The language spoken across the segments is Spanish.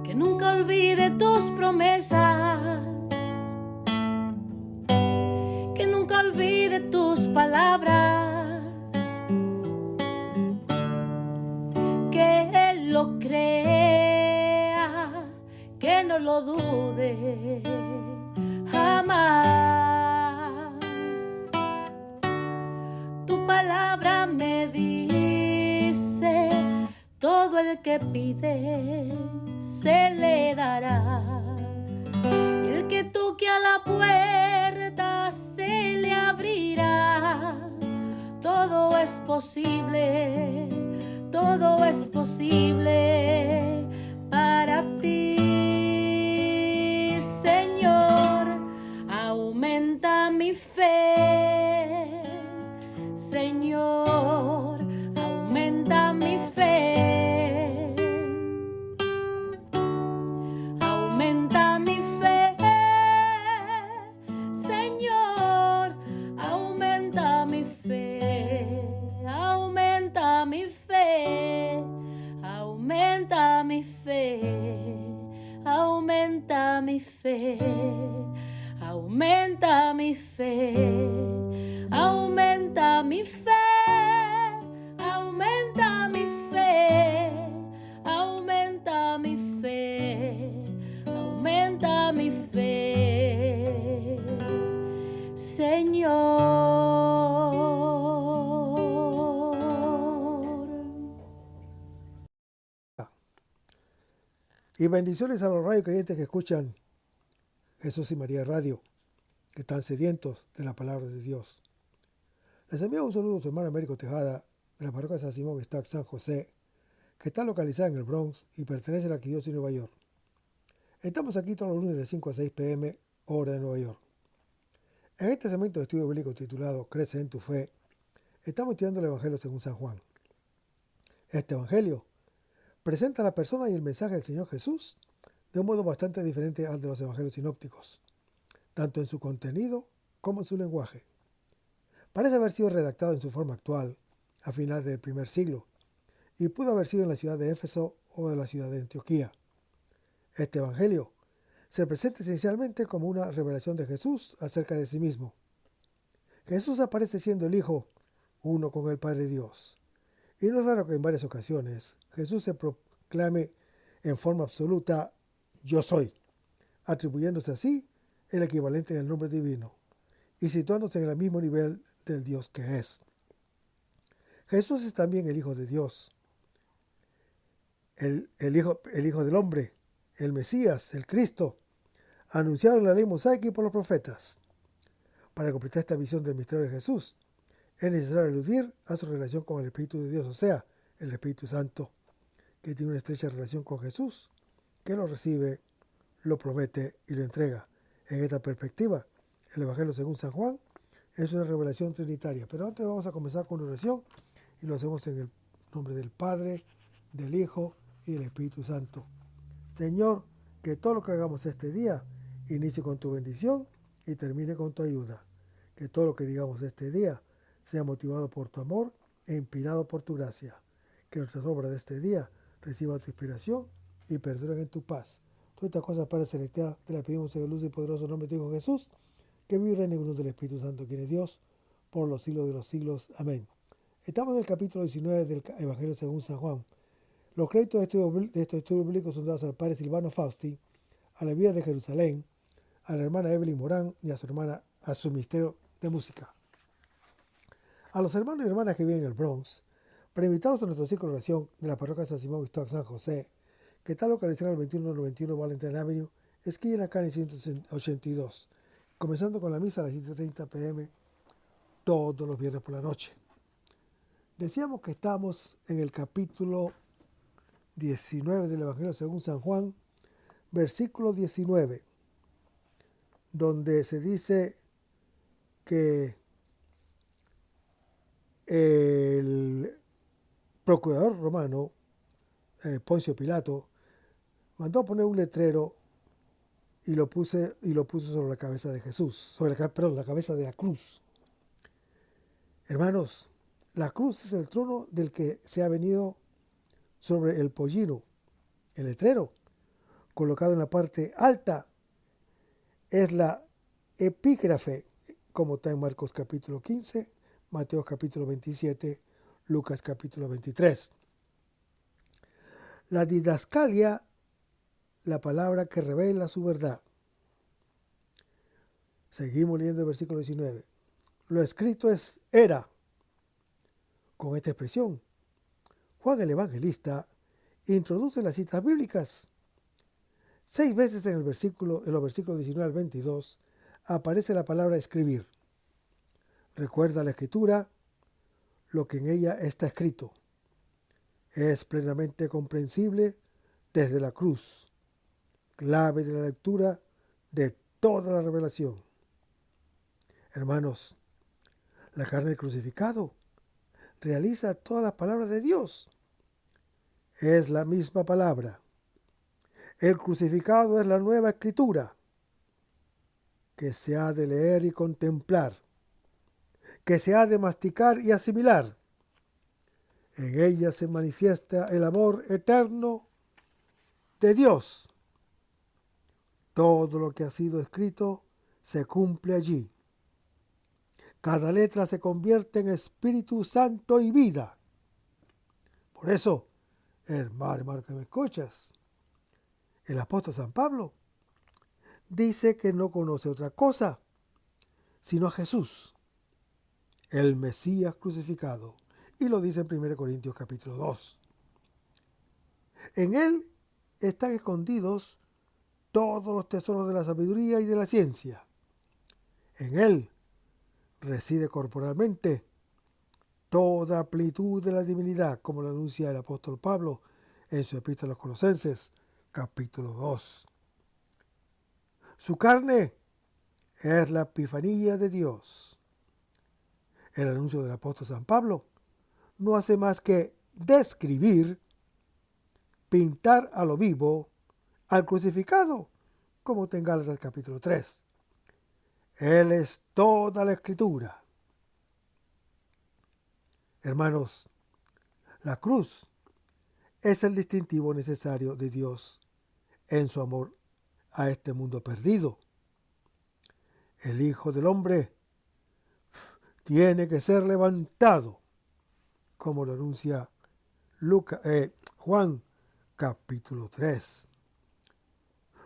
que nunca olvide tus promesas, que nunca olvide tus palabras, que Él lo crea, que no lo dude jamás. Tu palabra me dice, todo el que pide se le dará, y el que toque a la puerta se le abrirá. Todo es posible para ti, Señor. Aumenta mi fe, Señor, aumenta mi fe. Aumenta mi fe, Señor, aumenta mi fe. Aumenta mi fe, aumenta mi fe, aumenta mi fe, aumenta mi fe, aumenta mi fe, aumenta mi fe, aumenta mi fe, aumenta mi fe, Señor. Y bendiciones a los radio creyentes que escuchan Jesús y María Radio, que están sedientos de la palabra de Dios. Les envío un saludo a su hermano Américo Tejada, de la parroquia San Simón Stack San José, que está localizada en el Bronx y pertenece a la Arquidiócesis de Nueva York. Estamos aquí todos los lunes de 5 a 6 p.m., hora de Nueva York. En este segmento de estudio bíblico titulado Crece en tu fe, estamos estudiando el Evangelio según San Juan. Este Evangelio presenta la persona y el mensaje del Señor Jesús de un modo bastante diferente al de los evangelios sinópticos, tanto en su contenido como en su lenguaje. Parece haber sido redactado en su forma actual, a finales del primer siglo, y pudo haber sido en la ciudad de Éfeso o en la ciudad de Antioquía. Este evangelio se presenta esencialmente como una revelación de Jesús acerca de sí mismo. Jesús aparece siendo el Hijo, uno con el Padre Dios. Y no es raro que en varias ocasiones Jesús se proclame en forma absoluta yo soy, atribuyéndose así el equivalente del nombre divino y situándose en el mismo nivel del Dios que es. Jesús es también el Hijo de Dios, el hijo del hombre, el Mesías, el Cristo, anunciado en la ley mosaica y por los profetas. Para completar esta visión del misterio de Jesús, es necesario aludir a su relación con el Espíritu de Dios, o sea, el Espíritu Santo, que tiene una estrecha relación con Jesús, que lo recibe, lo promete y lo entrega. En esta perspectiva, el Evangelio según San Juan es una revelación trinitaria. Pero antes vamos a comenzar con una oración y lo hacemos en el nombre del Padre, del Hijo y del Espíritu Santo. Señor, que todo lo que hagamos este día inicie con tu bendición y termine con tu ayuda. Que todo lo que digamos este día sea motivado por tu amor e inspirado por tu gracia. Que nuestras obras de este día reciban tu inspiración y perduren en tu paz. Todas estas cosas, Padre Celestial, te las pedimos en el luz y poderoso nombre de tu Hijo Jesús, que vive y reina en uno del Espíritu Santo, quien es Dios, por los siglos de los siglos. Amén. Estamos en el capítulo 19 del Evangelio según San Juan. Los créditos de estos estudios bíblicos son dados al padre Silvano Fausti, a la Vía de Jerusalén, a la hermana Evelyn Morán y a su ministerio de música. A los hermanos y hermanas que viven en el Bronx, para invitarlos a nuestro ciclo de oración de la parroquia San Simón Stock San José, que está localizada en el 2191 Valentine Avenue, esquina en Acá 182, comenzando con la misa a las 7:30 p.m. todos los viernes por la noche. Decíamos que estamos en el capítulo 19 del Evangelio según San Juan, versículo 19, donde se dice que el procurador romano, Poncio Pilato, mandó a poner un letrero y lo puso sobre la cabeza de Jesús, la cabeza de la cruz. Hermanos, la cruz es el trono del que se ha venido sobre el pollino, el letrero. colocado en la parte alta, es la epígrafe, como está en Marcos capítulo 15, Mateo capítulo 27, Lucas capítulo 23. La didascalia, la palabra que revela su verdad. Seguimos leyendo el versículo 19. Lo escrito era. Con esta expresión, Juan el Evangelista introduce las citas bíblicas. 6 veces en los versículos 19 al 22 aparece la palabra escribir. Recuerda la escritura, lo que en ella está escrito. Es plenamente comprensible desde la cruz, clave de la lectura de toda la revelación. Hermanos, la carne del crucificado realiza todas las palabras de Dios. Es la misma palabra. El crucificado es la nueva escritura que se ha de leer y contemplar, que se ha de masticar y asimilar. En ella se manifiesta el amor eterno de Dios. Todo lo que ha sido escrito se cumple allí. Cada letra se convierte en Espíritu Santo y vida. Por eso, hermano que me escuchas, el apóstol San Pablo dice que no conoce otra cosa sino a Jesús, el Mesías crucificado. Y lo dice en 1 Corintios capítulo 2. En él están escondidos todos los tesoros de la sabiduría y de la ciencia. En él reside corporalmente toda plenitud de la divinidad, como lo anuncia el apóstol Pablo en su epístola a los Colosenses, capítulo 2. Su carne es la epifanía de Dios. El anuncio del apóstol San Pablo no hace más que describir, pintar a lo vivo al crucificado, como está en Gálatas capítulo 3. Él es toda la escritura. Hermanos, la cruz es el distintivo necesario de Dios en su amor a este mundo perdido. El Hijo del Hombre tiene que ser levantado, como lo anuncia Juan capítulo 3.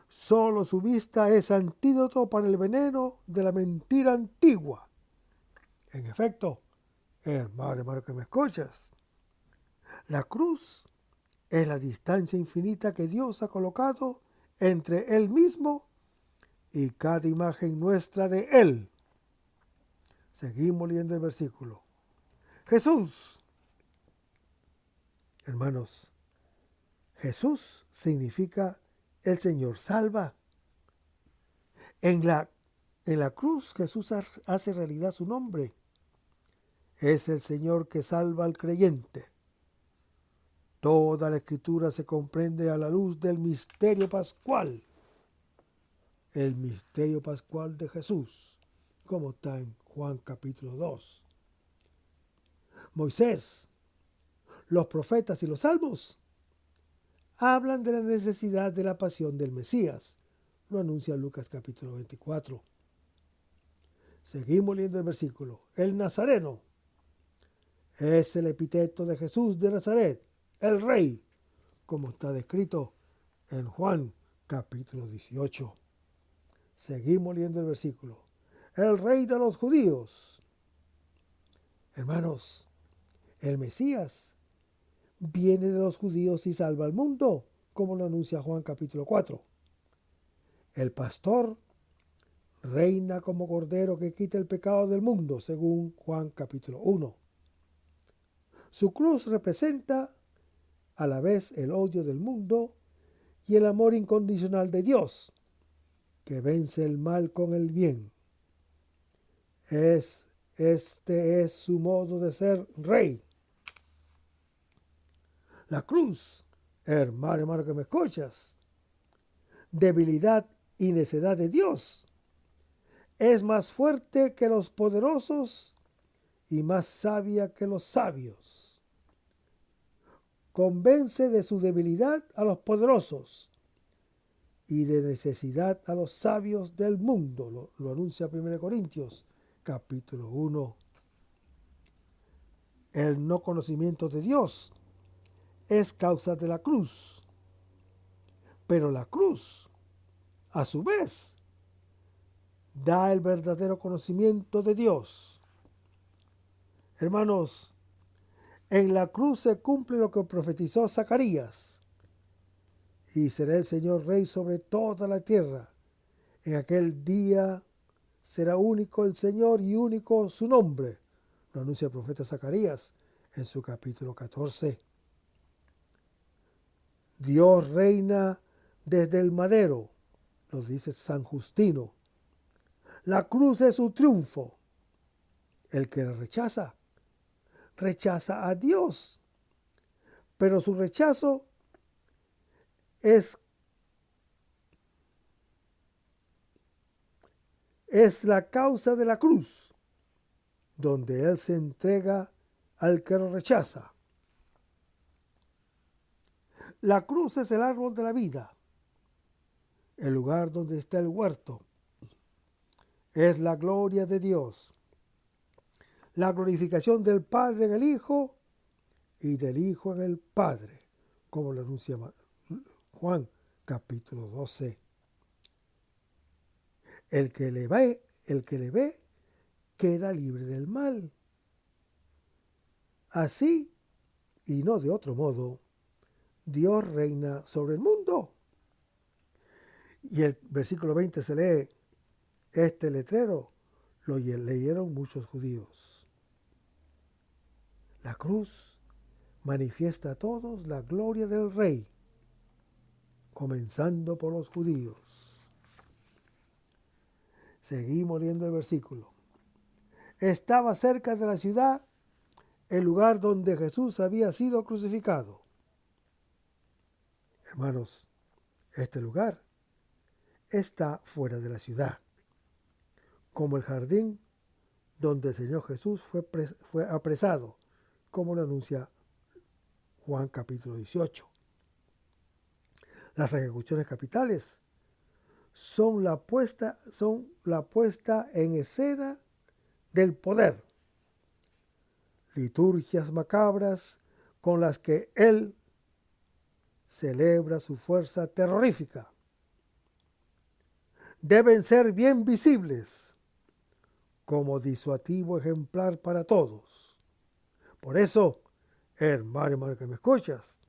Solo su vista es antídoto para el veneno de la mentira antigua. En efecto, hermano que me escuchas, la cruz es la distancia infinita que Dios ha colocado entre Él mismo y cada imagen nuestra de Él. Seguimos leyendo el versículo. Jesús. Hermanos, Jesús significa el Señor salva. En la cruz Jesús hace realidad su nombre. Es el Señor que salva al creyente. Toda la escritura se comprende a la luz del misterio pascual. El misterio pascual de Jesús, como está en Juan capítulo 2. Moisés, los profetas y los salmos hablan de la necesidad de la pasión del Mesías. Lo anuncia Lucas capítulo 24. Seguimos leyendo el versículo. El Nazareno es el epíteto de Jesús de Nazaret, el Rey, como está descrito en Juan capítulo 18. Seguimos leyendo el versículo. El Rey de los judíos. Hermanos, el Mesías viene de los judíos y salva al mundo, como lo anuncia Juan capítulo 4. El pastor reina como cordero que quita el pecado del mundo, según Juan capítulo 1. Su cruz representa a la vez el odio del mundo y el amor incondicional de Dios, que vence el mal con el bien. Este es su modo de ser rey. La cruz, hermano que me escuchas, debilidad y necedad de Dios, es más fuerte que los poderosos y más sabia que los sabios. Convence de su debilidad a los poderosos y de necesidad a los sabios del mundo. Lo anuncia 1 Corintios, capítulo 1. El no conocimiento de Dios es causa de la cruz. Pero la cruz, a su vez, da el verdadero conocimiento de Dios. Hermanos, en la cruz se cumple lo que profetizó Zacarías. Y será el Señor Rey sobre toda la tierra. En aquel día será único el Señor y único su nombre. Lo anuncia el profeta Zacarías en su capítulo 14. Dios reina desde el madero, lo dice San Justino. La cruz es su triunfo. El que la rechaza, rechaza a Dios. Pero su rechazo es la causa de la cruz, donde Él se entrega al que lo rechaza. La cruz es el árbol de la vida, el lugar donde está el huerto. Es la gloria de Dios, la glorificación del Padre en el Hijo y del Hijo en el Padre, como lo anuncia Juan capítulo 12. El que le ve, queda libre del mal. Así, y no de otro modo, Dios reina sobre el mundo. Y el versículo 20 se lee, este letrero lo leyeron muchos judíos. La cruz manifiesta a todos la gloria del Rey, comenzando por los judíos. Seguimos leyendo el versículo. Estaba cerca de la ciudad el lugar donde Jesús había sido crucificado. Hermanos, este lugar está fuera de la ciudad, como el jardín donde el Señor Jesús fue apresado, como lo anuncia Juan capítulo 18. Las ejecuciones capitales son la puesta en escena del poder. Liturgias macabras con las que Él celebra su fuerza terrorífica. Deben ser bien visibles como disuasivo ejemplar para todos. Por eso, hermano que me escuchas,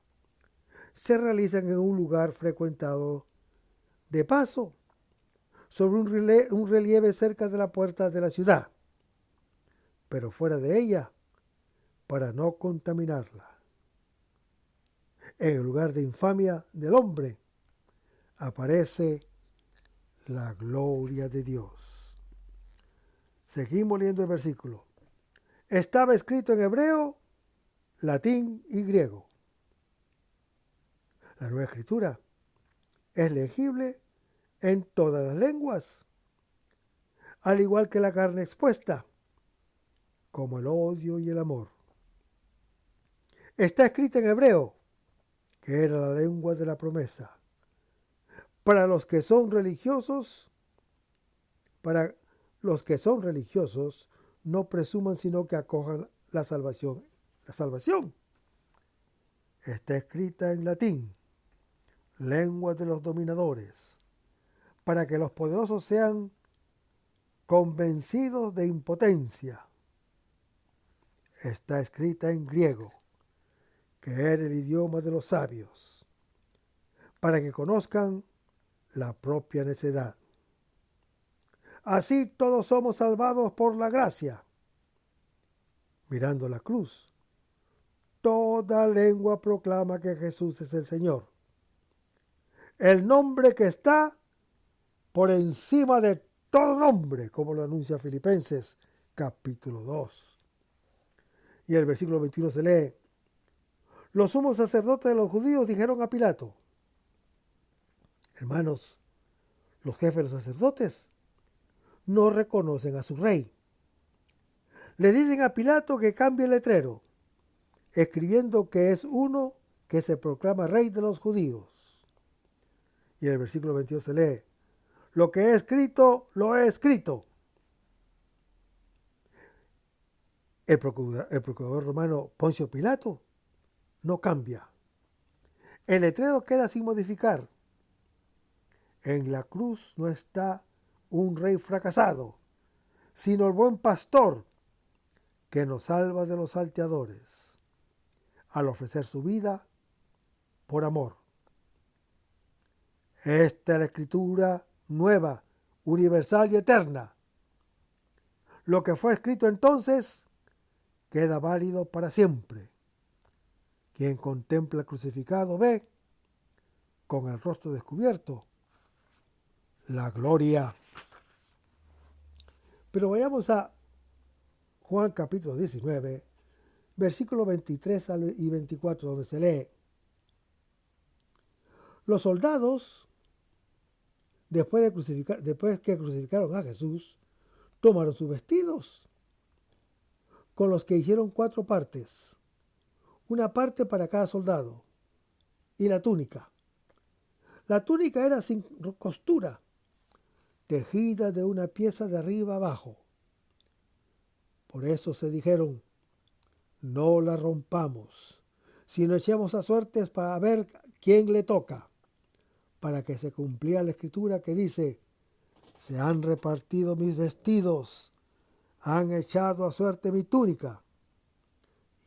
se realizan en un lugar frecuentado de paso, sobre un relieve cerca de la puerta de la ciudad, pero fuera de ella, para no contaminarla. En el lugar de infamia del hombre, aparece la gloria de Dios. Seguimos leyendo el versículo. Estaba escrito en hebreo, latín y griego. La Nueva Escritura es legible en todas las lenguas, al igual que la carne expuesta, como el odio y el amor. Está escrita en hebreo, que era la lengua de la promesa. Para los que son religiosos, no presuman sino que acojan la salvación. La salvación está escrita en latín, lengua de los dominadores, para que los poderosos sean convencidos de impotencia. Está escrita en griego, que era el idioma de los sabios, para que conozcan la propia necedad. Así todos somos salvados por la gracia. Mirando la cruz, toda lengua proclama que Jesús es el Señor. El nombre que está por encima de todo nombre, como lo anuncia Filipenses capítulo 2. Y el versículo 21 se lee, los sumos sacerdotes de los judíos dijeron a Pilato, hermanos, los jefes de los sacerdotes no reconocen a su rey. Le dicen a Pilato que cambie el letrero, escribiendo que es uno que se proclama rey de los judíos. Y en el versículo 22 se lee, lo que he escrito, lo he escrito. El procurador romano Poncio Pilato no cambia. El letrero queda sin modificar. En la cruz no está un rey fracasado, sino el buen pastor que nos salva de los salteadores, al ofrecer su vida por amor. Esta es la escritura nueva, universal y eterna. Lo que fue escrito entonces queda válido para siempre. Quien contempla al crucificado ve, con el rostro descubierto, la gloria. Pero vayamos a Juan capítulo 19, versículos 23 y 24, donde se lee, los soldados, después que crucificaron a Jesús, tomaron sus vestidos, con los que hicieron 4 partes, una parte para cada soldado, y la túnica. La túnica era sin costura, tejida de una pieza de arriba abajo. Por eso se dijeron, no la rompamos, sino echemos a suertes para ver quién le toca, para que se cumpliera la escritura que dice, se han repartido mis vestidos, han echado a suerte mi túnica.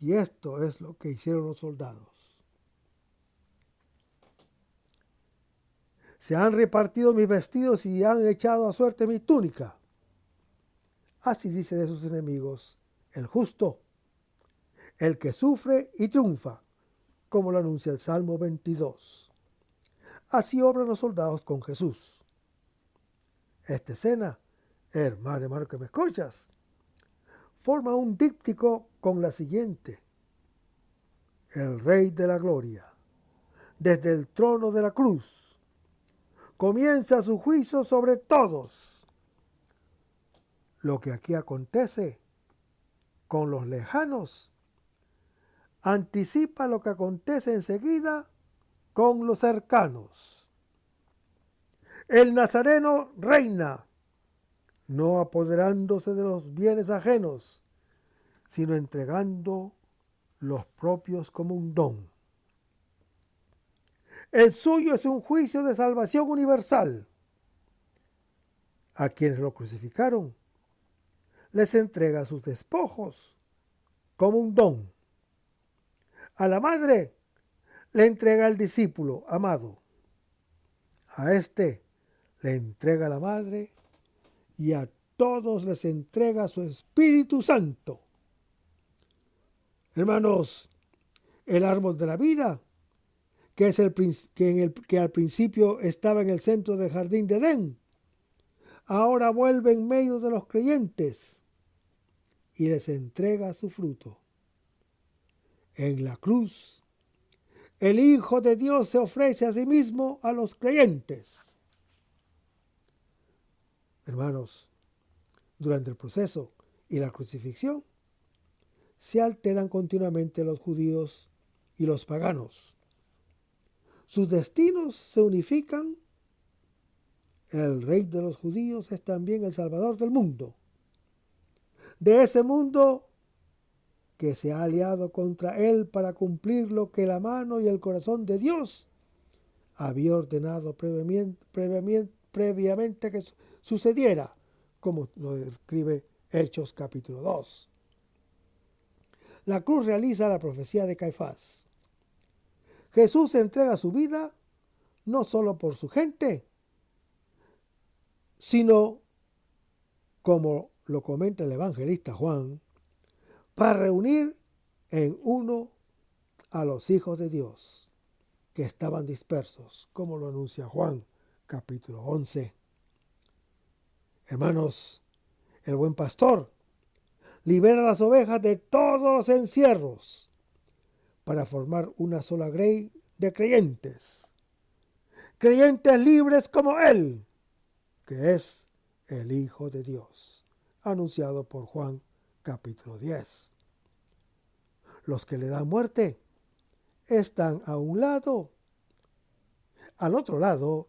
Y esto es lo que hicieron los soldados. Se han repartido mis vestidos y han echado a suerte mi túnica. Así dice de sus enemigos el justo, el que sufre y triunfa, como lo anuncia el Salmo 22. Así obran los soldados con Jesús. Esta escena, hermano que me escuchas, forma un díptico con la siguiente. El Rey de la Gloria, desde el trono de la cruz, comienza su juicio sobre todos. Lo que aquí acontece con los lejanos anticipa lo que acontece enseguida con los cercanos. El Nazareno reina, no apoderándose de los bienes ajenos, sino entregando los propios como un don. El suyo es un juicio de salvación universal. A quienes lo crucificaron, les entrega sus despojos como un don. A la madre le entrega el discípulo amado. A este le entrega la madre y a todos les entrega su Espíritu Santo. Hermanos, el árbol de la vida, que al principio estaba en el centro del jardín de Edén, ahora vuelve en medio de los creyentes y les entrega su fruto. En la cruz, el Hijo de Dios se ofrece a sí mismo a los creyentes. Hermanos, durante el proceso y la crucifixión, se alteran continuamente los judíos y los paganos. Sus destinos se unifican. El Rey de los judíos es también el Salvador del mundo. De ese mundo que se ha aliado contra él para cumplir lo que la mano y el corazón de Dios había ordenado previamente que sucediera, como lo describe Hechos capítulo 2. La cruz realiza la profecía de Caifás. Jesús entrega su vida no solo por su gente, sino, como lo comenta el evangelista Juan, para reunir en uno a los hijos de Dios que estaban dispersos, como lo anuncia Juan capítulo 11. Hermanos, el buen pastor libera las ovejas de todos los encierros para formar una sola grey de creyentes libres como Él, que es el Hijo de Dios, anunciado por Juan capítulo 10. Los que le dan muerte están a un lado. Al otro lado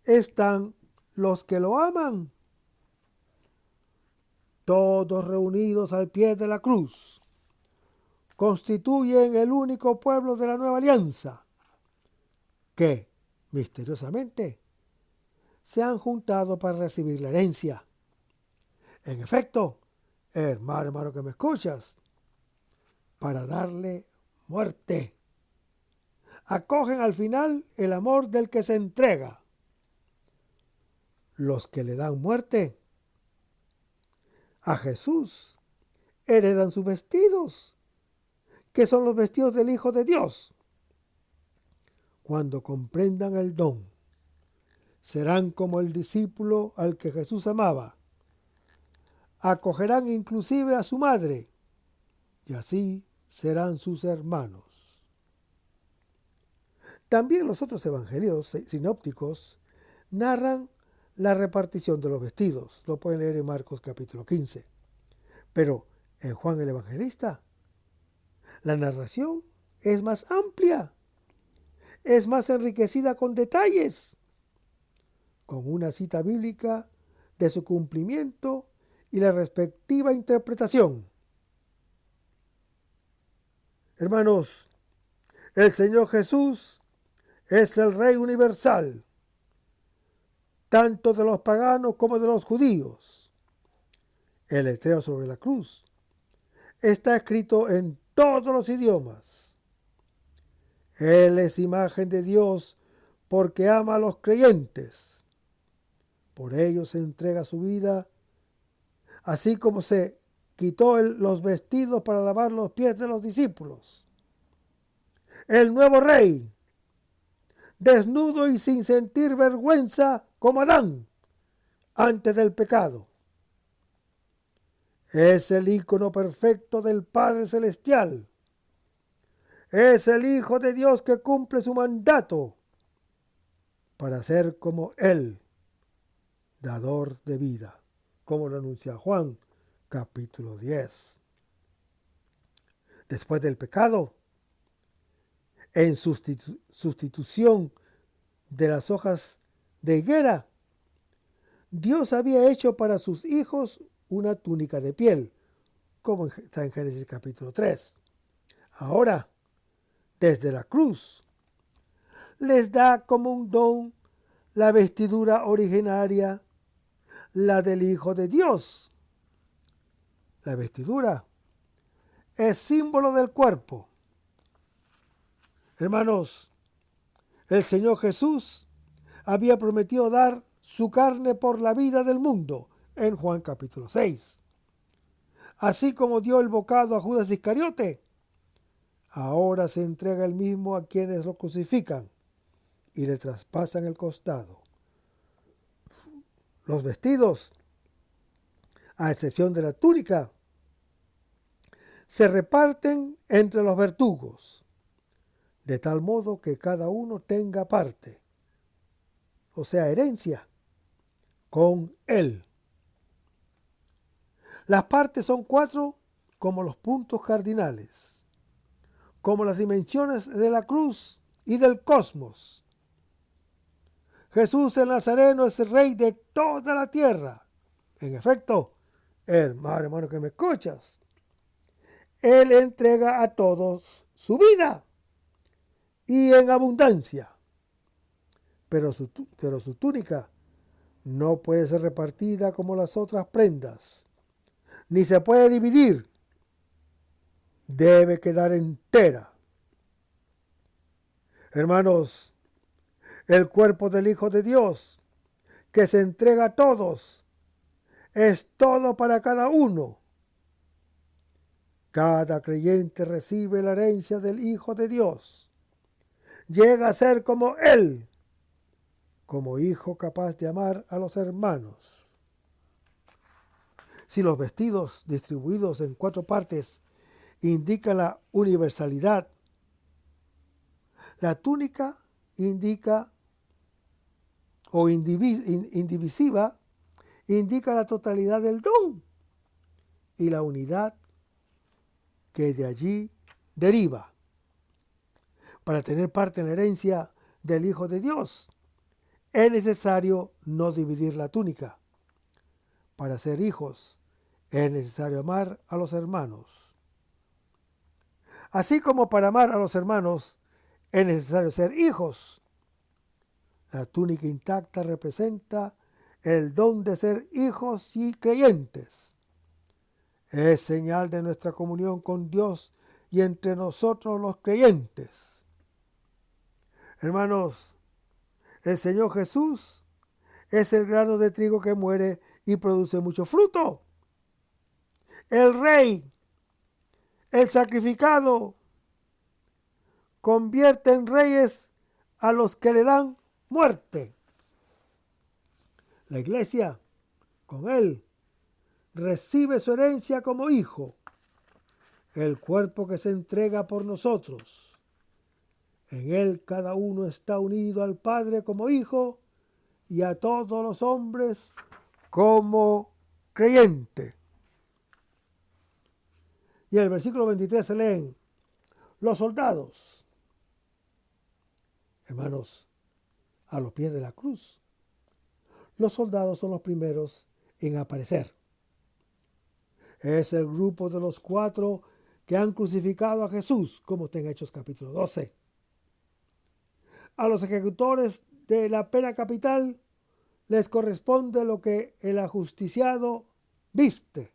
están los que lo aman, todos reunidos al pie de la cruz. Constituyen el único pueblo de la nueva alianza que, misteriosamente, se han juntado para recibir la herencia. En efecto, hermano que me escuchas, para darle muerte. Acogen al final el amor del que se entrega. Los que le dan muerte a Jesús heredan sus vestidos, que son los vestidos del Hijo de Dios. Cuando comprendan el don, serán como el discípulo al que Jesús amaba. Acogerán inclusive a su madre, y así serán sus hermanos. También los otros evangelios sinópticos narran la repartición de los vestidos. Lo pueden leer en Marcos capítulo 15. Pero en Juan el Evangelista, la narración es más amplia, es más enriquecida con detalles, con una cita bíblica de su cumplimiento y la respectiva interpretación. Hermanos, el Señor Jesús es el Rey universal, tanto de los paganos como de los judíos. El letrero sobre la cruz está escrito en todos los idiomas. Él es imagen de Dios porque ama a los creyentes. Por ello se entrega su vida, así como se quitó los vestidos para lavar los pies de los discípulos. El nuevo Rey, desnudo y sin sentir vergüenza como Adán antes del pecado. Es el ícono perfecto del Padre Celestial. Es el Hijo de Dios que cumple su mandato para ser como Él, dador de vida, como lo anuncia Juan capítulo 10. Después del pecado, en sustitución de las hojas de higuera, Dios había hecho para sus hijos una túnica de piel, como está en Génesis capítulo 3. Ahora, desde la cruz, les da como un don la vestidura originaria, la del Hijo de Dios. La vestidura es símbolo del cuerpo. Hermanos, el Señor Jesús había prometido dar su carne por la vida del mundo en Juan capítulo 6. Así como dio el bocado a Judas Iscariote, ahora se entrega el mismo a quienes lo crucifican y le traspasan el costado. Los vestidos, a excepción de la túnica, se reparten entre los verdugos, de tal modo que cada uno tenga parte, o sea, herencia, con él. Las partes son 4 como los puntos cardinales, como las dimensiones de la cruz y del cosmos. Jesús el Nazareno es el Rey de toda la tierra. En efecto, hermano que me escuchas, Él entrega a todos su vida y en abundancia. Pero su túnica no puede ser repartida como las otras prendas, ni se puede dividir. Debe quedar entera. Hermanos, el cuerpo del Hijo de Dios, que se entrega a todos, es todo para cada uno. Cada creyente recibe la herencia del Hijo de Dios. Llega a ser como Él, como hijo capaz de amar a los hermanos. Si los vestidos distribuidos en 4 partes indican la universalidad, la túnica indica o indivisiva indica la totalidad del don y la unidad que de allí deriva. Para tener parte en la herencia del Hijo de Dios, es necesario no dividir la túnica. Para ser hijos es necesario amar a los hermanos. Así como para amar a los hermanos es necesario ser hijos. La túnica intacta representa el don de ser hijos y creyentes. Es señal de nuestra comunión con Dios y entre nosotros los creyentes. Hermanos, el Señor Jesús es el grano de trigo que muere y produce mucho fruto. El Rey, el sacrificado, convierte en reyes a los que le dan muerte. La iglesia, con él, recibe su herencia como hijo, el cuerpo que se entrega por nosotros. En él cada uno está unido al Padre como hijo y a todos los hombres como creyente. Y en el versículo 23 se leen: los soldados, hermanos, a los pies de la cruz. Los soldados son los primeros en aparecer. Es el grupo de los 4 que han crucificado a Jesús, como está en Hechos capítulo 12. A los ejecutores de la pena capital les corresponde lo que el ajusticiado viste.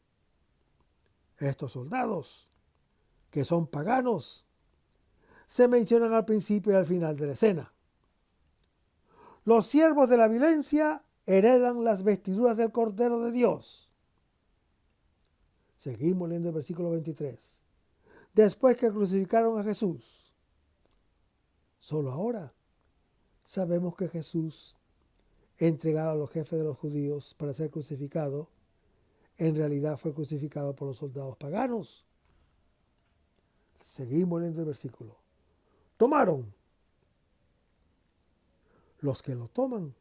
Estos soldados, que son paganos, se mencionan al principio y al final de la escena. Los siervos de la violencia heredan las vestiduras del Cordero de Dios. Seguimos leyendo el versículo 23. Después que crucificaron a Jesús, solo ahora sabemos que Jesús, entregado a los jefes de los judíos para ser crucificado, en realidad fue crucificado por los soldados paganos. Seguimos leyendo el versículo. Tomaron. Los que lo toman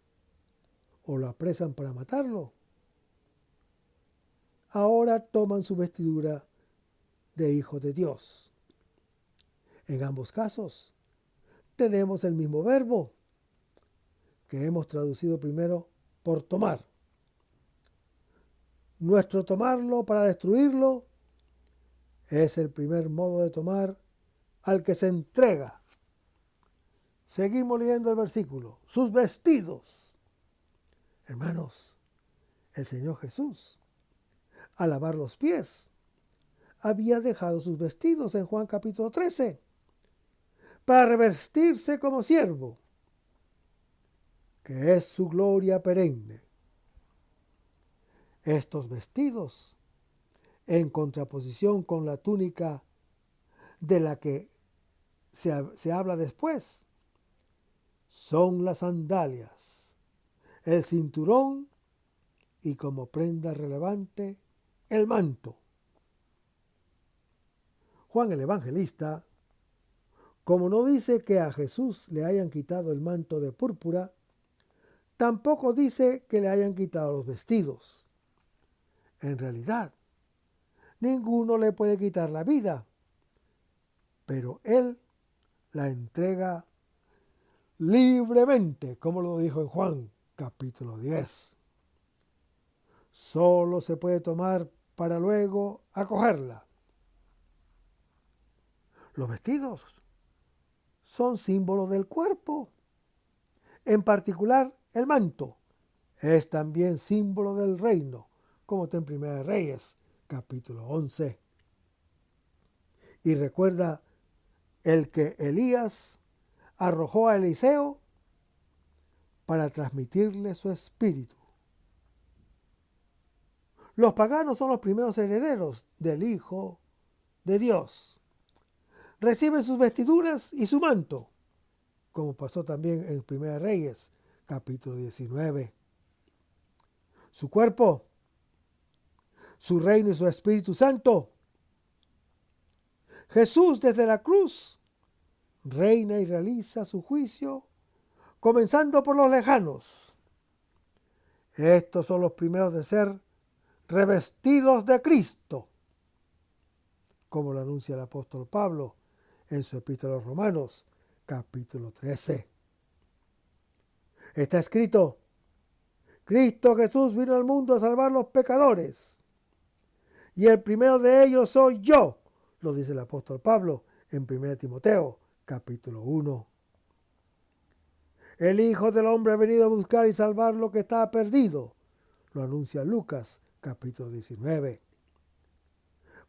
o lo apresan para matarlo, ahora toman su vestidura de hijos de Dios. En ambos casos tenemos el mismo verbo que hemos traducido primero por tomar. Nuestro tomarlo para destruirlo es el primer modo de tomar al que se entrega. Seguimos leyendo el versículo. Sus vestidos. Hermanos, el Señor Jesús, al lavar los pies, había dejado sus vestidos en Juan capítulo 13 para revestirse como siervo, que es su gloria perenne. Estos vestidos, en contraposición con la túnica de la que se habla después, son las sandalias, el cinturón y como prenda relevante, el manto. Juan el Evangelista, como no dice que a Jesús le hayan quitado el manto de púrpura, tampoco dice que le hayan quitado los vestidos. En realidad, ninguno le puede quitar la vida, pero él la entrega libremente, como lo dijo en Juan capítulo 10. Solo se puede tomar para luego acogerla. Los vestidos son símbolos del cuerpo. En particular, el manto es también símbolo del reino, como está en Primera de Reyes, capítulo 11. Y recuerda el que Elías arrojó a Eliseo para transmitirle su espíritu. Los paganos son los primeros herederos del Hijo de Dios. Reciben sus vestiduras y su manto, como pasó también en Primera Reyes, capítulo 19. Su cuerpo, su reino y su Espíritu Santo. Jesús desde la cruz reina y realiza su juicio, comenzando por los lejanos. Estos son los primeros de ser revestidos de Cristo, como lo anuncia el apóstol Pablo en su epístola a los Romanos, capítulo 13. Está escrito: Cristo Jesús vino al mundo a salvar los pecadores, y el primero de ellos soy yo, lo dice el apóstol Pablo en 1 Timoteo, capítulo 1. El Hijo del Hombre ha venido a buscar y salvar lo que estaba perdido, lo anuncia Lucas, capítulo 19.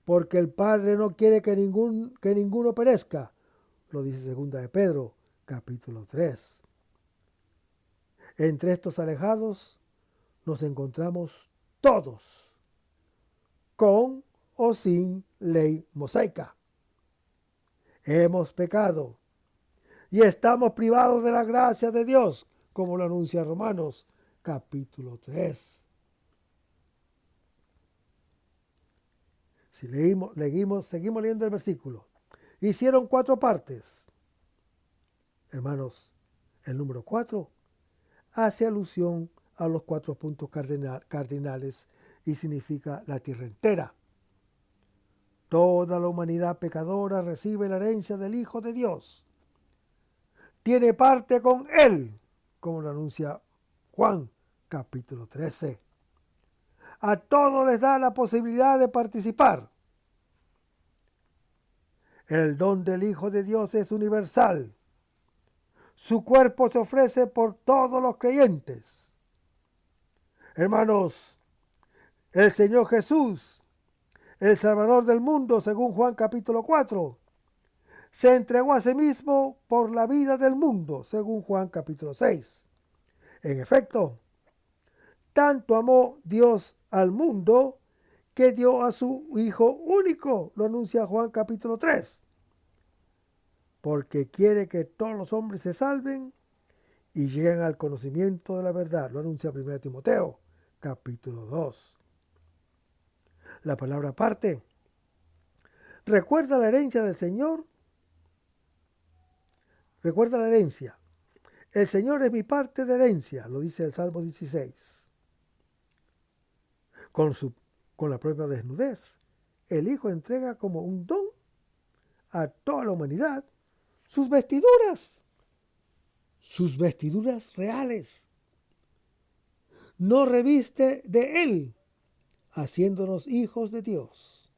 Porque el Padre no quiere que ninguno perezca, lo dice 2 de Pedro, capítulo 3. Entre estos alejados nos encontramos todos, con o sin ley mosaica. Hemos pecado y estamos privados de la gracia de Dios, como lo anuncia Romanos, capítulo 3. Si seguimos leyendo el versículo. Hicieron 4 partes. Hermanos, el número 4 hace alusión a los 4 puntos cardinales y significa la tierra entera. Toda la humanidad pecadora recibe la herencia del Hijo de Dios. Tiene parte con Él, como lo anuncia Juan, capítulo 13. A todos les da la posibilidad de participar. El don del Hijo de Dios es universal. Su cuerpo se ofrece por todos los creyentes. Hermanos, el Señor Jesús, el Salvador del mundo, según Juan capítulo 4, se entregó a sí mismo por la vida del mundo, según Juan capítulo 6. En efecto, tanto amó Dios al mundo que dio a su Hijo único, lo anuncia Juan capítulo 3. Porque quiere que todos los hombres se salven y lleguen al conocimiento de la verdad, lo anuncia 1 Timoteo capítulo 2. La palabra parte recuerda la herencia del Señor. Recuerda la herencia. El Señor es mi parte de herencia, lo dice el Salmo 16. Con la propia desnudez, el Hijo entrega como un don a toda la humanidad sus vestiduras reales. Nos reviste de Él, haciéndonos hijos de Dios.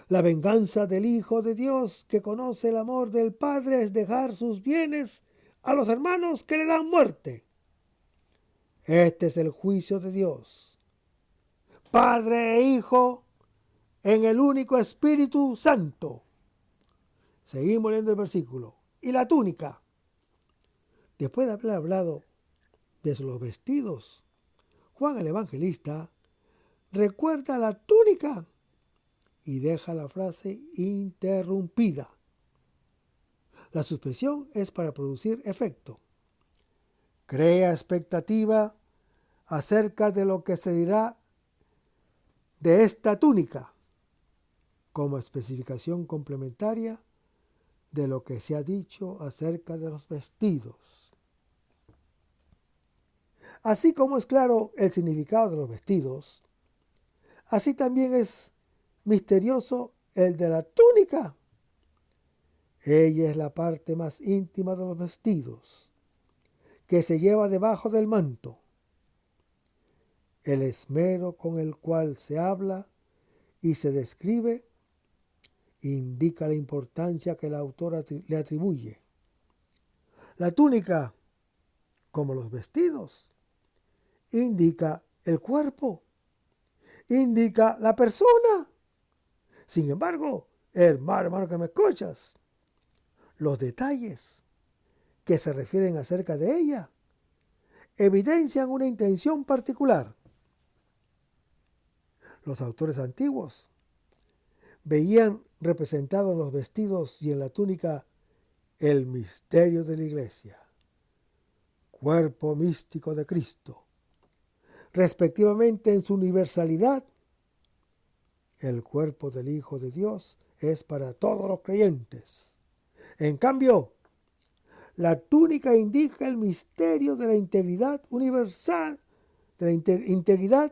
La venganza del Hijo de Dios, que conoce el amor del Padre, es dejar sus bienes a los hermanos que le dan muerte. Este es el juicio de Dios, Padre e Hijo, en el único Espíritu Santo. Seguimos leyendo el versículo. Y la túnica. Después de haber hablado de los vestidos, Juan el Evangelista recuerda la túnica y deja la frase interrumpida. La suspensión es para producir efecto. Crea expectativa acerca de lo que se dirá de esta túnica, como especificación complementaria de lo que se ha dicho acerca de los vestidos. Así como es claro el significado de los vestidos, así también es misterioso el de la túnica. Ella es la parte más íntima de los vestidos, que se lleva debajo del manto. El esmero con el cual se habla y se describe indica la importancia que el autor le atribuye. La túnica, como los vestidos, indica el cuerpo, indica la persona. Sin embargo, hermano que me escuchas, los detalles que se refieren acerca de ella evidencian una intención particular. Los autores antiguos veían representado en los vestidos y en la túnica el misterio de la Iglesia, cuerpo místico de Cristo, respectivamente en su universalidad. El cuerpo del Hijo de Dios es para todos los creyentes. En cambio, la túnica indica el misterio de la integridad universal, de la integridad,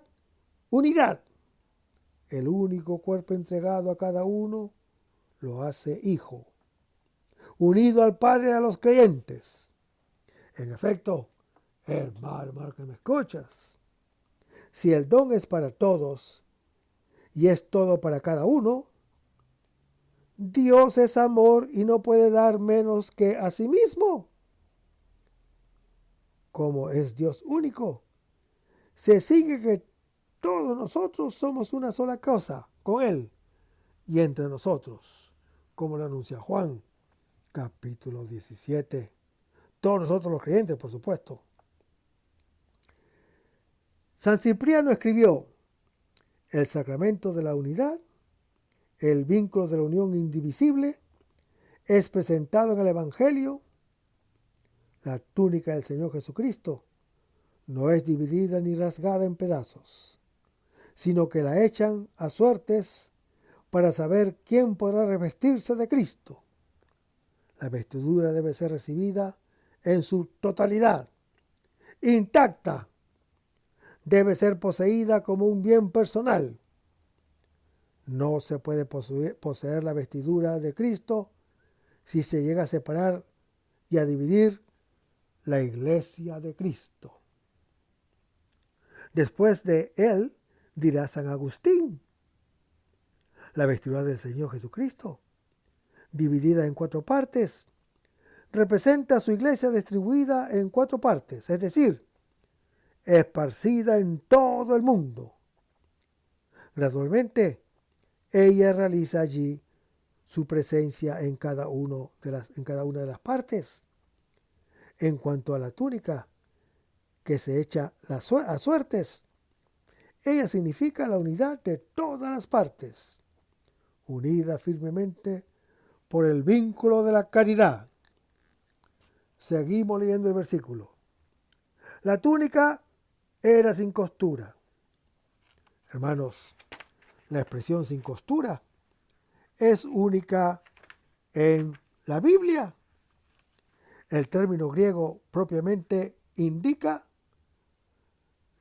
unidad. El único cuerpo entregado a cada uno lo hace hijo, unido al Padre y a los creyentes. En efecto, hermano que me escuchas, si el don es para todos y es todo para cada uno, Dios es amor y no puede dar menos que a sí mismo. Como es Dios único, se sigue que todos nosotros somos una sola cosa con Él y entre nosotros, como lo anuncia Juan, capítulo 17. Todos nosotros los creyentes, por supuesto. San Cipriano escribió: el sacramento de la unidad, el vínculo de la unión indivisible, es presentado en el Evangelio. La túnica del Señor Jesucristo no es dividida ni rasgada en pedazos, sino que la echan a suertes para saber quién podrá revestirse de Cristo. La vestidura debe ser recibida en su totalidad, intacta. Debe ser poseída como un bien personal. No se puede poseer la vestidura de Cristo si se llega a separar y a dividir la iglesia de Cristo. Después de él, dirá San Agustín: la vestidura del Señor Jesucristo, dividida en 4 partes, representa a su iglesia distribuida en 4 partes, es decir, esparcida en todo el mundo. Gradualmente, ella realiza allí su presencia en cada una de las partes. En cuanto a la túnica, que se echa a suertes, ella significa la unidad de todas las partes, unida firmemente por el vínculo de la caridad. Seguimos leyendo el versículo. La túnica era sin costura. Hermanos, la expresión sin costura es única en la Biblia. El término griego propiamente indica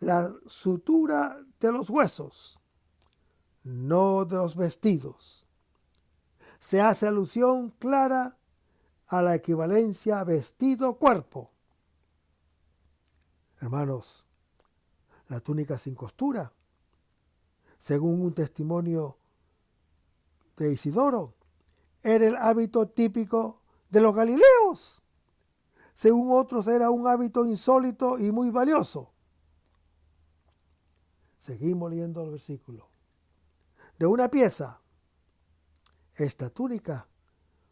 la sutura de los huesos, no de los vestidos. Se hace alusión clara a la equivalencia vestido-cuerpo. Hermanos, la túnica sin costura, según un testimonio de Isidoro, era el hábito típico de los galileos. Según otros, era un hábito insólito y muy valioso. Seguimos leyendo el versículo. De una pieza, esta túnica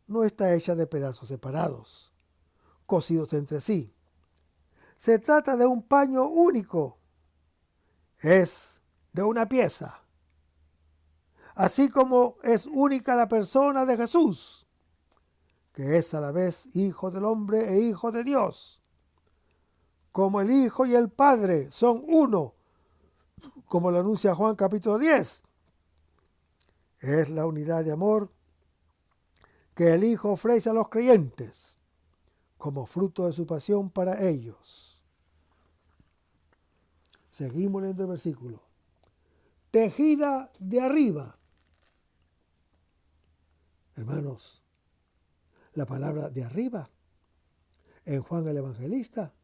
no está hecha de pedazos separados, cosidos entre sí. Se trata de un paño único. Es de una pieza. Así como es única la persona de Jesús, que es a la vez Hijo del Hombre e Hijo de Dios. Como el Hijo y el Padre son uno, como lo anuncia Juan capítulo 10. Es la unidad de amor que el Hijo ofrece a los creyentes como fruto de su pasión para ellos. Seguimos leyendo el versículo. Tejida de arriba. Hermanos, la palabra de arriba en Juan el Evangelista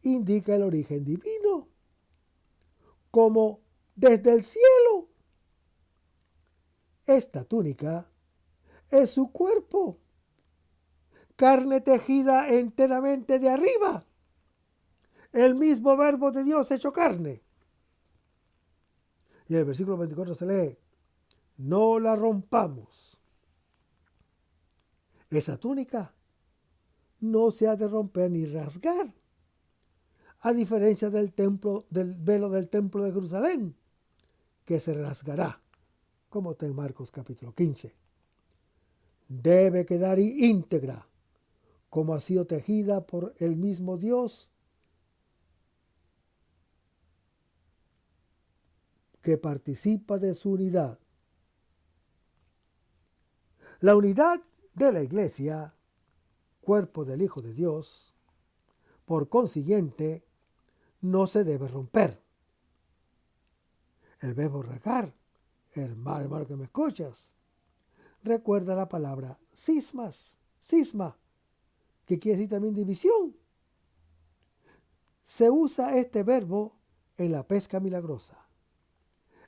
indica el origen divino, como desde el cielo. Esta túnica es su cuerpo, carne tejida enteramente de arriba, el mismo verbo de Dios hecho carne. Y en el versículo 24 se lee: no la rompamos. Esa túnica no se ha de romper ni rasgar, a diferencia del velo del templo de Jerusalén, que se rasgará, como está en Marcos capítulo 15. Debe quedar íntegra, como ha sido tejida por el mismo Dios, que participa de su unidad. La unidad de la Iglesia, cuerpo del Hijo de Dios, por consiguiente, no se debe romper. El verbo rasgar, hermano que me escuchas, recuerda la palabra cisma, que quiere decir también división. se usa este verbo en la pesca milagrosa,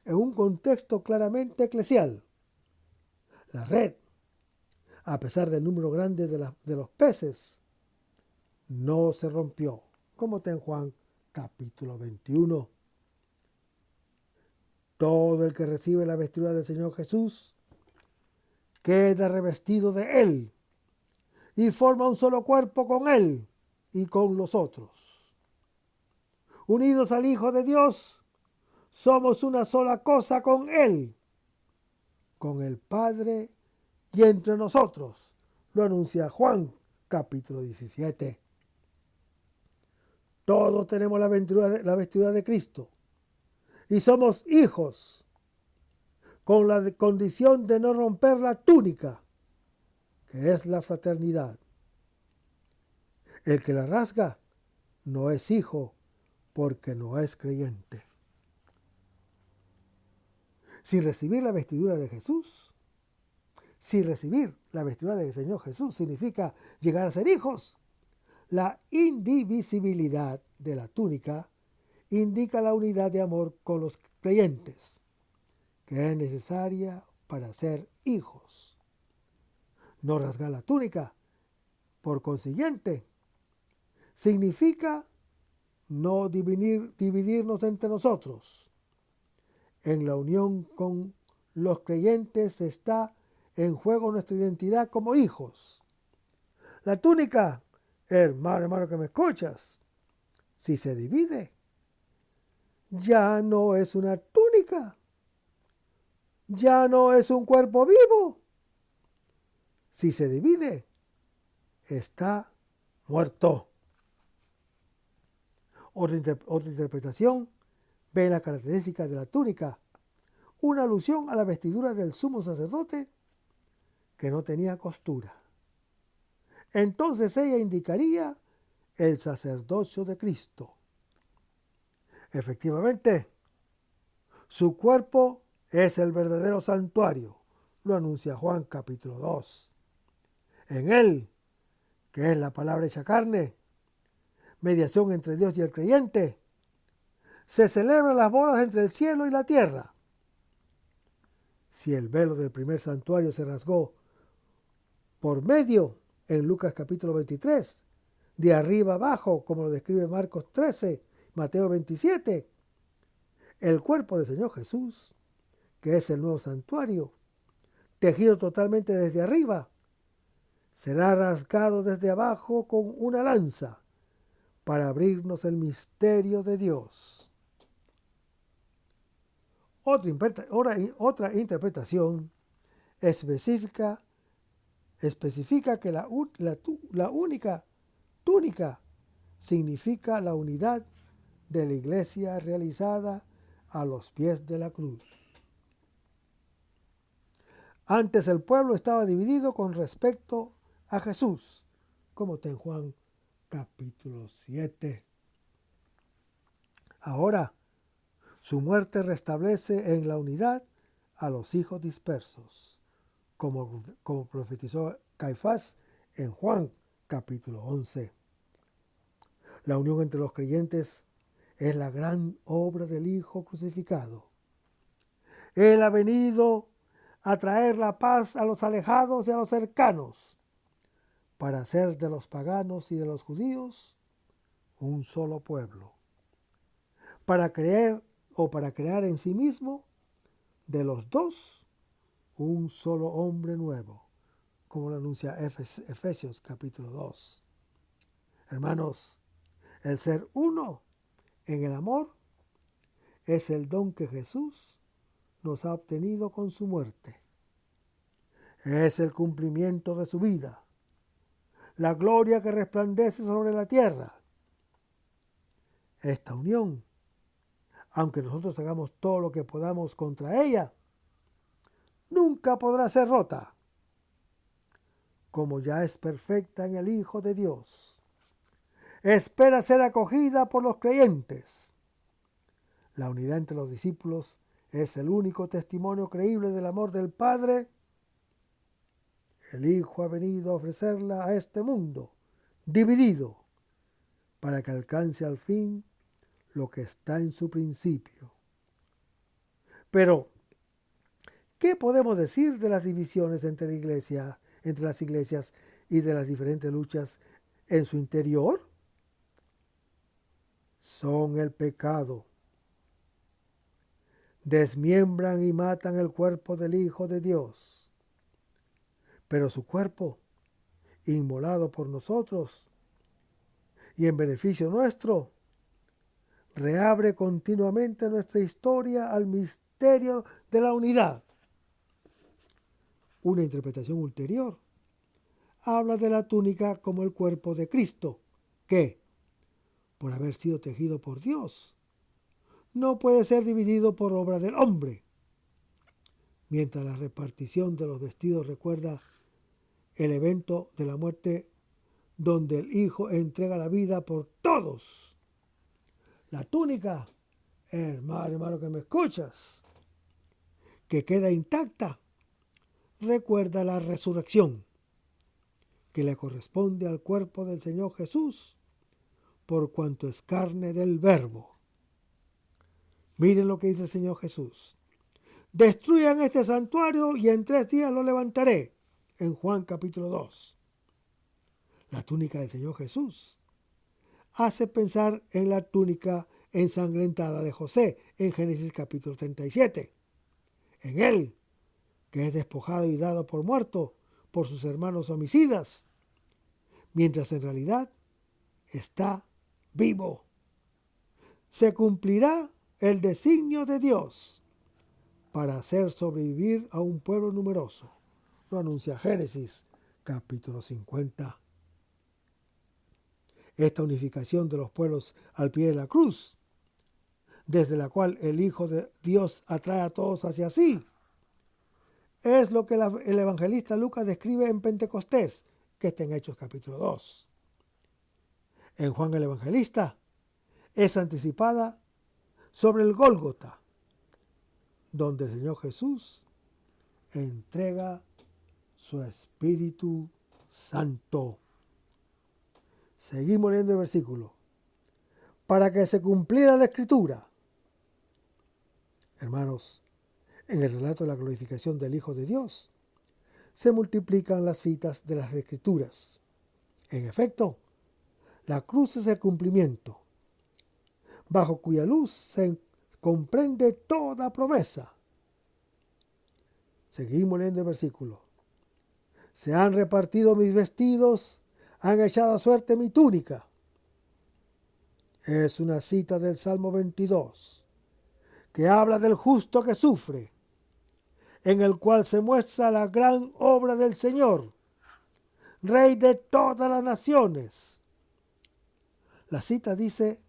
en un contexto claramente eclesial. La red, a pesar del número grande de los peces, no se rompió, como está en Juan capítulo 21. Todo el que recibe la vestidura del Señor Jesús queda revestido de Él y forma un solo cuerpo con Él y con los otros. Unidos al Hijo de Dios, somos una sola cosa con Él, con el Padre y entre nosotros. Lo anuncia Juan capítulo 17. Todos tenemos la vestidura de Cristo y somos hijos, con la condición de no romper la túnica, que es la fraternidad. El que la rasga no es hijo, porque no es creyente. Sin recibir la vestidura de Jesús, sin recibir la vestidura del Señor Jesús, significa llegar a ser hijos. La indivisibilidad de la túnica indica la unidad de amor con los creyentes, que es necesaria para ser hijos. No rasgar la túnica, por consiguiente, significa no dividirnos entre nosotros. En la unión con los creyentes está en juego nuestra identidad como hijos. La túnica, hermano que me escuchas, si se divide, ya no es una túnica, ya no es un cuerpo vivo. Si se divide, está muerto. Otra interpretación ve en la característica de la túnica una alusión a la vestidura del sumo sacerdote que no tenía costura. Entonces ella indicaría el sacerdocio de Cristo. Efectivamente, su cuerpo es el verdadero santuario, lo anuncia Juan capítulo 2. En él, que es la palabra hecha carne, mediación entre Dios y el creyente, se celebran las bodas entre el cielo y la tierra. Si el velo del primer santuario se rasgó por medio, en Lucas capítulo 23, de arriba abajo, como lo describe Marcos 13, Mateo 27, el cuerpo del Señor Jesús, que es el nuevo santuario, tejido totalmente desde arriba, será rasgado desde abajo con una lanza para abrirnos el misterio de Dios. Otra interpretación especifica que la única túnica significa la unidad de la iglesia realizada a los pies de la cruz. Antes el pueblo estaba dividido con respecto a Jesús, como está en Juan capítulo 7. Ahora, su muerte restablece en la unidad a los hijos dispersos, como profetizó Caifás en Juan capítulo 11. La unión entre los creyentes es la gran obra del Hijo crucificado. Él ha venido a traer la paz a los alejados y a los cercanos, para hacer de los paganos y de los judíos un solo pueblo, para crear en sí mismo de los dos un solo hombre nuevo, como lo anuncia Efesios capítulo 2. Hermanos, el ser uno en el amor es el don que Jesús nos ha obtenido con su muerte. Es el cumplimiento de su vida, la gloria que resplandece sobre la tierra. Esta unión, aunque nosotros hagamos todo lo que podamos contra ella, nunca podrá ser rota, como ya es perfecta en el Hijo de Dios. Espera ser acogida por los creyentes. La unidad entre los discípulos es el único testimonio creíble del amor del Padre. El Hijo ha venido a ofrecerla a este mundo, dividido, para que alcance al fin lo que está en su principio. Pero, ¿qué podemos decir de las divisiones entre las iglesias y de las diferentes luchas en su interior? Son el pecado. Desmiembran y matan el cuerpo del Hijo de Dios. Pero su cuerpo, inmolado por nosotros y en beneficio nuestro, reabre continuamente nuestra historia al misterio de la unidad. Una interpretación ulterior habla de la túnica como el cuerpo de Cristo, que, por haber sido tejido por Dios, no puede ser dividido por obra del hombre, mientras la repartición de los vestidos recuerda el evento de la muerte donde el Hijo entrega la vida por todos. La túnica, hermano que me escuchas, que queda intacta, recuerda la resurrección que le corresponde al cuerpo del Señor Jesús por cuanto es carne del Verbo. Miren lo que dice el Señor Jesús. Destruyan este santuario y en 3 días lo levantaré. En Juan capítulo 2. La túnica del Señor Jesús hace pensar en la túnica ensangrentada de José en Génesis capítulo 37. En él, que es despojado y dado por muerto por sus hermanos homicidas, mientras en realidad está vivo. Se cumplirá el designio de Dios para hacer sobrevivir a un pueblo numeroso. Lo anuncia Génesis capítulo 50. Esta unificación de los pueblos al pie de la cruz, desde la cual el Hijo de Dios atrae a todos hacia sí, es lo que el evangelista Lucas describe en Pentecostés, que está en Hechos capítulo 2. En Juan el Evangelista es anticipada sobre el Gólgota, donde el Señor Jesús entrega su Espíritu Santo. Seguimos leyendo el versículo. Para que se cumpliera la Escritura. Hermanos, en el relato de la glorificación del Hijo de Dios, se multiplican las citas de las Escrituras. En efecto, la cruz es el cumplimiento, bajo cuya luz se comprende toda promesa. Seguimos leyendo el versículo. Se han repartido mis vestidos, han echado a suerte mi túnica. Es una cita del Salmo 22, que habla del justo que sufre, en el cual se muestra la gran obra del Señor, Rey de todas las naciones. La cita dice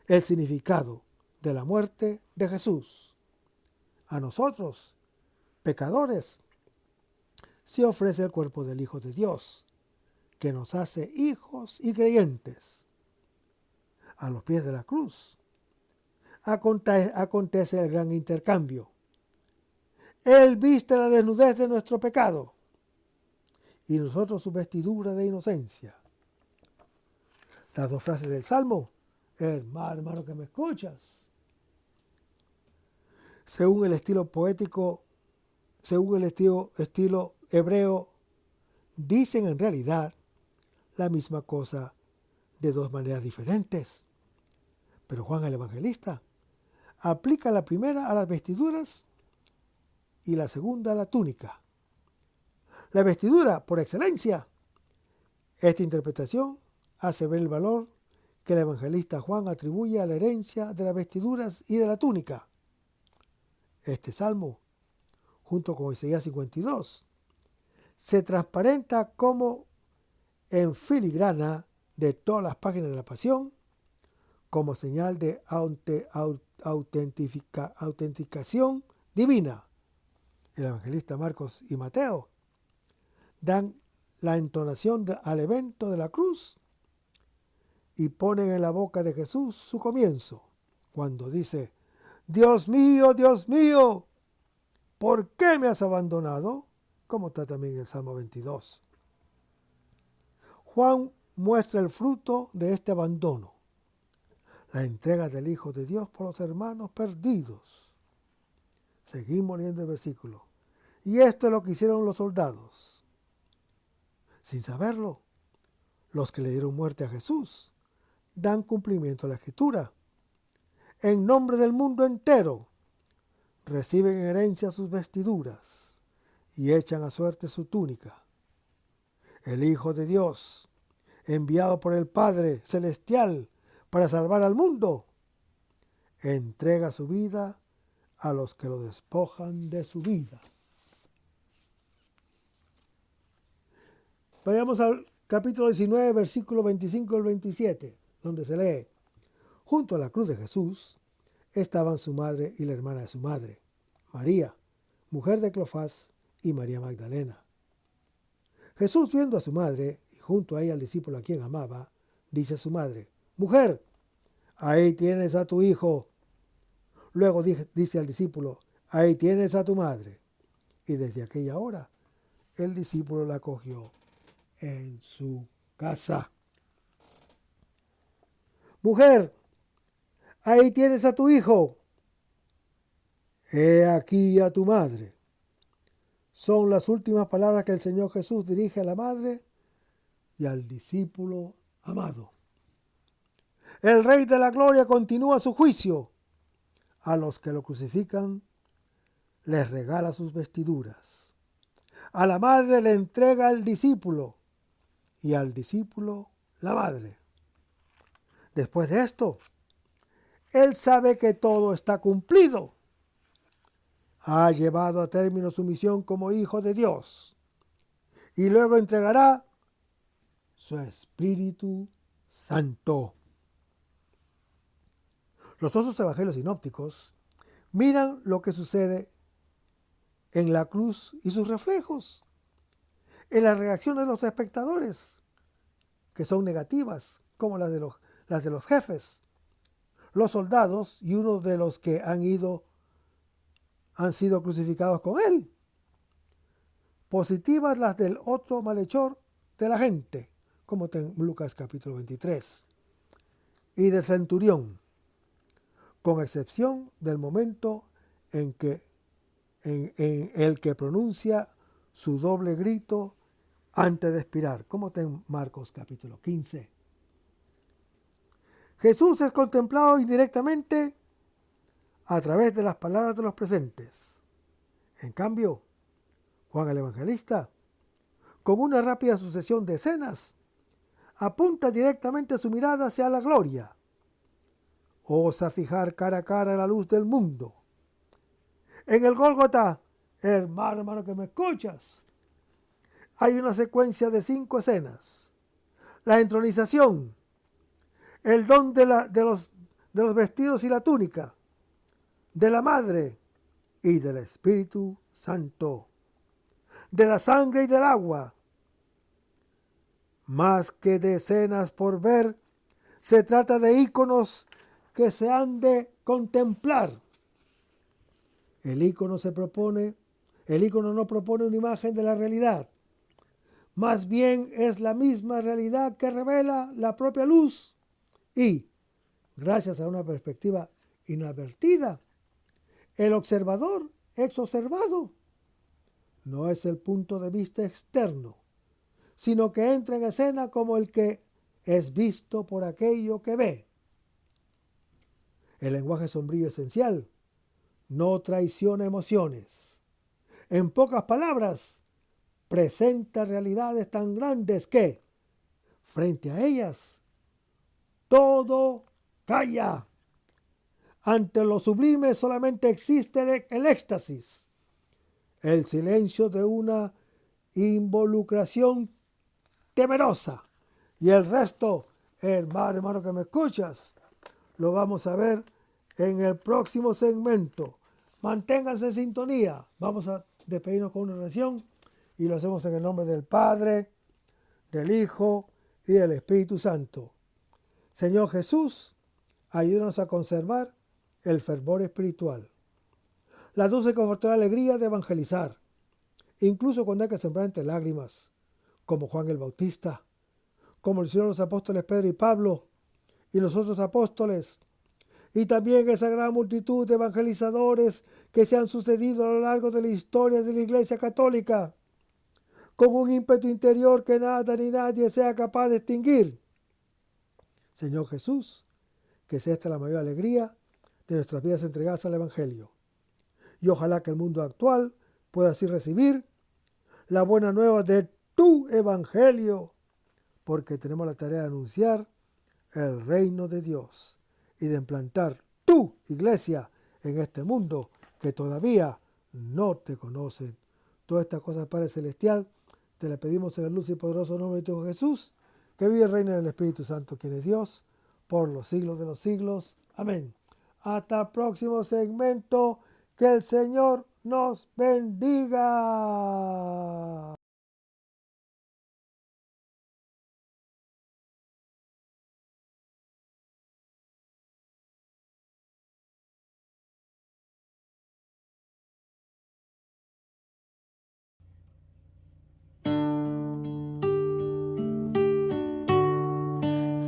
el significado de la muerte de Jesús. A nosotros, pecadores, se ofrece el cuerpo del Hijo de Dios, que nos hace hijos y creyentes. A los pies de la cruz acontece el gran intercambio. Él viste la desnudez de nuestro pecado y nosotros su vestidura de inocencia. Las 2 frases del Salmo, hermano que me escuchas, según el estilo poético, según el estilo hebreo, dicen en realidad la misma cosa de 2 maneras diferentes. Pero Juan el Evangelista aplica la primera a las vestiduras y la segunda a la túnica. La vestidura, por excelencia. Esta interpretación hace ver el valor que el evangelista Juan atribuye a la herencia de las vestiduras y de la túnica. Este salmo, junto con Isaías 52, se transparenta como en filigrana de todas las páginas de la Pasión, como señal de autenticación divina. El evangelista Marcos y Mateo dan la entonación al evento de la cruz y ponen en la boca de Jesús su comienzo, cuando dice: Dios mío, ¿por qué me has abandonado? Como está también el Salmo 22. Juan muestra el fruto de este abandono, la entrega del Hijo de Dios por los hermanos perdidos. Seguimos leyendo el versículo. Y esto es lo que hicieron los soldados. Sin saberlo, los que le dieron muerte a Jesús dan cumplimiento a la Escritura. En nombre del mundo entero, reciben en herencia sus vestiduras y echan a suerte su túnica. El Hijo de Dios, enviado por el Padre Celestial para salvar al mundo, entrega su vida a los que lo despojan de su vida. Vayamos al capítulo 19, versículo 25 al 27, donde se lee: junto a la cruz de Jesús estaban su madre y la hermana de su madre, María, mujer de Cleofás, y María Magdalena. Jesús, viendo a su madre y junto a ella al discípulo a quien amaba, dice a su madre: mujer, ahí tienes a tu hijo. Luego dice al discípulo: ahí tienes a tu madre. Y desde aquella hora el discípulo la acogió en su casa. Mujer, ahí tienes a tu hijo. He aquí a tu madre. Son las últimas palabras que el Señor Jesús dirige a la madre y al discípulo amado. El Rey de la Gloria continúa su juicio. A los que lo crucifican les regala sus vestiduras. A la madre le entrega al discípulo y al discípulo la madre. Después de esto, él sabe que todo está cumplido. Ha llevado a término su misión como Hijo de Dios y luego entregará su Espíritu Santo. Los otros evangelios sinópticos miran lo que sucede en la cruz y sus reflejos, en las reacciones de los espectadores, que son negativas, como las de los jefes, los soldados y uno de los que han sido crucificados con él. Positivas las del otro malhechor de la gente, como en Lucas capítulo 23, y del centurión, con excepción del momento en el que pronuncia su doble grito antes de expirar, como en Marcos capítulo 15. Jesús es contemplado indirectamente a través de las palabras de los presentes. En cambio, Juan el Evangelista, con una rápida sucesión de escenas, apunta directamente su mirada hacia la gloria. Osa fijar cara a cara la luz del mundo. En el Gólgota, hermano que me escuchas, hay una secuencia de 5 escenas. La entronización, el don de los vestidos y la túnica, de la madre y del Espíritu Santo, de la sangre y del agua. Más que de escenas por ver, se trata de íconos que se han de contemplar. El ícono no propone una imagen de la realidad. Más bien es la misma realidad que revela la propia luz y, gracias a una perspectiva inadvertida, el observador es observado. No es el punto de vista externo, sino que entra en escena como el que es visto por aquello que ve. El lenguaje sombrío esencial no traiciona emociones. En pocas palabras, presenta realidades tan grandes que, frente a ellas, todo calla. Ante lo sublime solamente existe el éxtasis, el silencio de una involucración temerosa. Y el resto, hermano que me escuchas, lo vamos a ver en el próximo segmento. Manténganse en sintonía. Vamos a despedirnos con una oración y lo hacemos en el nombre del Padre, del Hijo y del Espíritu Santo. Señor Jesús, ayúdanos a conservar el fervor espiritual, la dulce y confortable alegría de evangelizar, incluso cuando hay que sembrar entre lágrimas, como Juan el Bautista, como lo hicieron los apóstoles Pedro y Pablo y los otros apóstoles, y también esa gran multitud de evangelizadores que se han sucedido a lo largo de la historia de la Iglesia Católica, con un ímpetu interior que nada ni nadie sea capaz de extinguir. Señor Jesús, que sea esta la mayor alegría de nuestras vidas entregadas al Evangelio. Y ojalá que el mundo actual pueda así recibir la buena nueva de tu Evangelio, porque tenemos la tarea de anunciar el reino de Dios y de implantar tu iglesia en este mundo que todavía no te conocen. Todas estas cosas, Padre Celestial, te las pedimos en el luz y poderoso nombre de tu Hijo Jesús, que vive y reina en el Espíritu Santo, quien es Dios, por los siglos de los siglos. Amén. Hasta el próximo segmento. Que el Señor nos bendiga.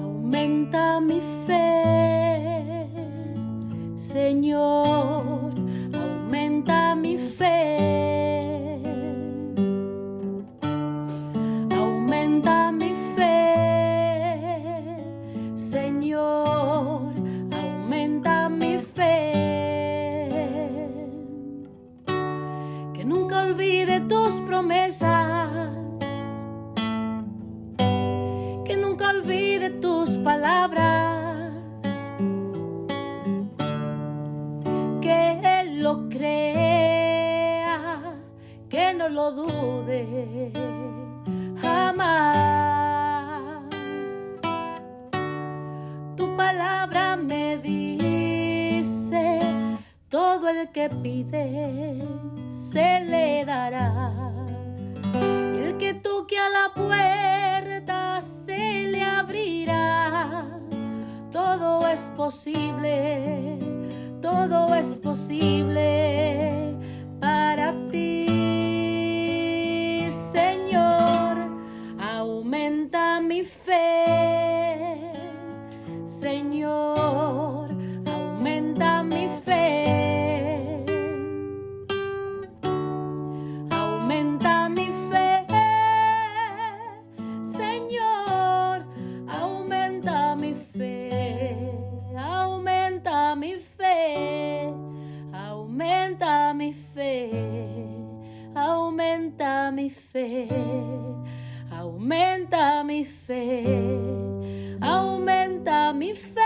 Aumenta mi fe, Señor, aumenta mi fe. Aumenta mi fe, Señor, aumenta mi fe. Que nunca olvide tus promesas, que nunca olvide tus palabras, que Él lo crea, que no lo dude jamás. Tu palabra me dice, todo el que pide se le dará. Y el que toque a la puerta se le abrirá. Todo es posible, todo es posible para ti, Señor. Aumenta mi fe, Señor, aumenta mi fe. Aumenta mi fe, Señor, aumenta mi fe. Aumenta mi fe, aumenta mi fe, aumenta mi fe, aumenta mi fe, aumenta mi fe.